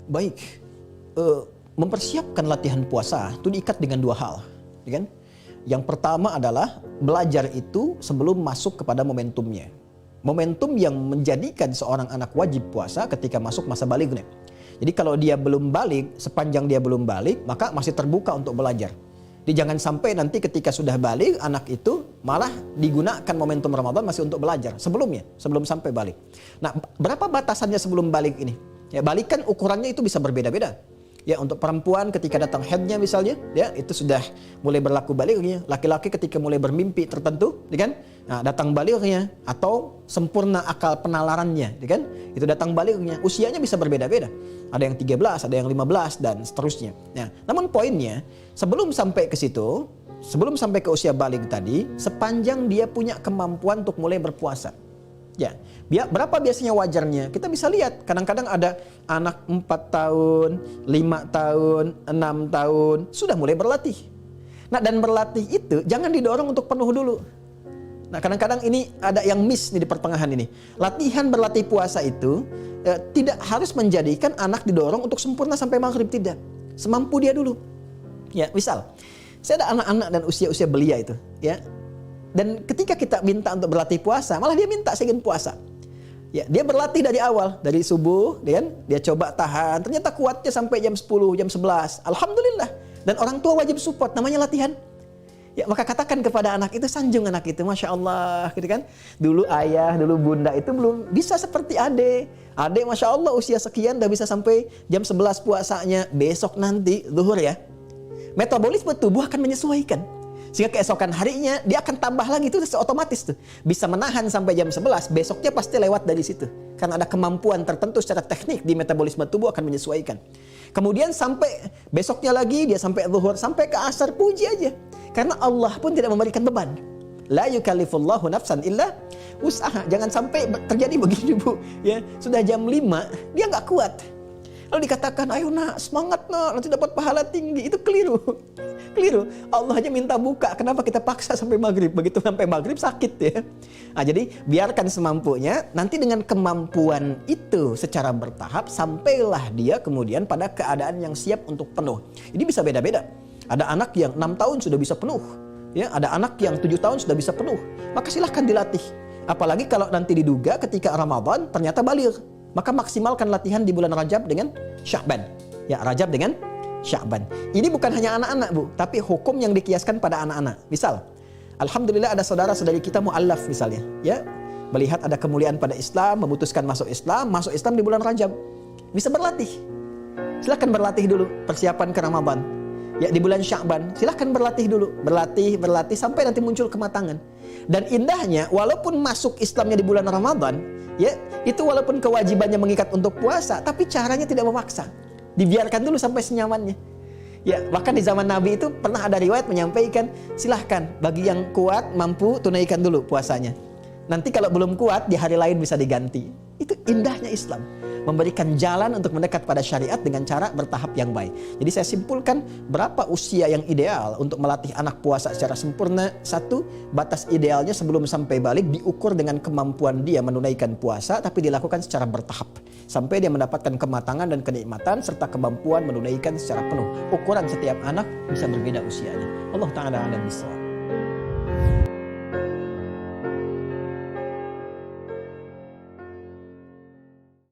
Baik, mempersiapkan latihan puasa itu diikat dengan dua hal, ya kan? Yang pertama adalah belajar itu sebelum masuk kepada momentumnya. Momentum yang menjadikan seorang anak wajib puasa ketika masuk masa balignya. Jadi kalau dia belum balik, sepanjang dia belum balik, maka masih terbuka untuk belajar. Jadi jangan sampai nanti ketika sudah balik, anak itu malah digunakan momentum Ramadan masih untuk belajar sebelumnya, sebelum sampai balik. Nah, berapa batasannya sebelum balik ini? Ya, balik kan ukurannya itu bisa berbeda-beda. Ya, untuk perempuan ketika datang haidnya misalnya, ya itu sudah mulai berlaku balignya. Laki-laki ketika mulai bermimpi tertentu, ya kan? Nah, datang balignya atau sempurna akal penalarannya, ya kan? Itu datang balignya. Usianya bisa berbeda-beda. Ada yang 13, ada yang 15 dan seterusnya. Nah, namun poinnya, sebelum sampai ke situ, sebelum sampai ke usia balig tadi, sepanjang dia punya kemampuan untuk mulai berpuasa. Ya, berapa biasanya wajarnya? Kita bisa lihat, kadang-kadang ada anak 4 tahun, 5 tahun, 6 tahun, sudah mulai berlatih. Nah, dan berlatih itu jangan didorong untuk penuh dulu. Nah, kadang-kadang ini ada yang miss nih di pertengahan ini. Latihan berlatih puasa itu tidak harus menjadikan anak didorong untuk sempurna sampai maghrib, tidak. Semampu dia dulu. Ya, misal, saya ada anak-anak dan usia-usia belia itu, ya. Dan ketika kita minta untuk berlatih puasa, malah dia minta saya ingin puasa. Ya, dia berlatih dari awal, dari subuh, dia coba tahan, ternyata kuatnya sampai jam 10, jam 11. Alhamdulillah. Dan orang tua wajib support, namanya latihan. Ya, maka katakan kepada anak itu, sanjung anak itu, Masya Allah, gitu kan. Dulu ayah, dulu bunda itu belum bisa seperti adik. Adik Masya Allah usia sekian udah bisa sampai jam 11 puasanya, besok nanti zuhur ya. Metabolisme tubuh akan menyesuaikan. Sehingga keesokan harinya dia akan tambah lagi, itu otomatis tuh. Bisa menahan sampai jam 11, besoknya pasti lewat dari situ. Karena ada kemampuan tertentu secara teknik di metabolisme tubuh akan menyesuaikan. Kemudian sampai besoknya lagi dia sampai zuhur, sampai ke asar, puji aja. Karena Allah pun tidak memberikan beban. La yukallifullahu nafsan illa wus'aha. Jangan sampai terjadi begini, Bu. Ya, sudah jam 5 dia nggak kuat. Lalu dikatakan, ayo nak, semangat nak, nanti dapat pahala tinggi. Itu keliru. Keliru. Allah aja minta buka, kenapa kita paksa sampai maghrib? Begitu sampai maghrib sakit ya. Nah, jadi biarkan semampunya, nanti dengan kemampuan itu secara bertahap, sampailah dia kemudian pada keadaan yang siap untuk penuh. Ini bisa beda-beda. Ada anak yang 6 tahun sudah bisa penuh. Ya, ada anak yang 7 tahun sudah bisa penuh. Maka silahkan dilatih. Apalagi kalau nanti diduga ketika Ramadan ternyata baligh. Maka maksimalkan latihan di bulan Rajab dengan Sya'ban. Ya, Rajab dengan Sya'ban. Ini bukan hanya anak-anak, Bu, tapi hukum yang dikiaskan pada anak-anak. Misal, alhamdulillah ada saudara-saudari kita mu'allaf misalnya, ya. Melihat ada kemuliaan pada Islam, memutuskan masuk Islam di bulan Rajab. Bisa berlatih. Silakan berlatih dulu persiapan ke Ramadan. Ya, di bulan Sya'ban, silakan berlatih dulu. Berlatih sampai nanti muncul kematangan. Dan indahnya, walaupun masuk Islamnya di bulan Ramadan, ya, itu walaupun kewajibannya mengikat untuk puasa, tapi caranya tidak memaksa. Dibiarkan dulu sampai senyamannya. Ya, bahkan di zaman Nabi itu pernah ada riwayat menyampaikan, silahkan bagi yang kuat, mampu, tunaikan dulu puasanya. Nanti kalau belum kuat, di hari lain bisa diganti. Itu indahnya Islam. Memberikan jalan untuk mendekat pada syariat dengan cara bertahap yang baik. Jadi saya simpulkan, berapa usia yang ideal untuk melatih anak puasa secara sempurna? 1, batas idealnya sebelum sampai balik diukur dengan kemampuan dia menunaikan puasa, tapi dilakukan secara bertahap. Sampai dia mendapatkan kematangan dan kenikmatan serta kemampuan menunaikan secara penuh. Ukuran setiap anak bisa berbeda usianya. Allah Ta'ala a'lam bishawab.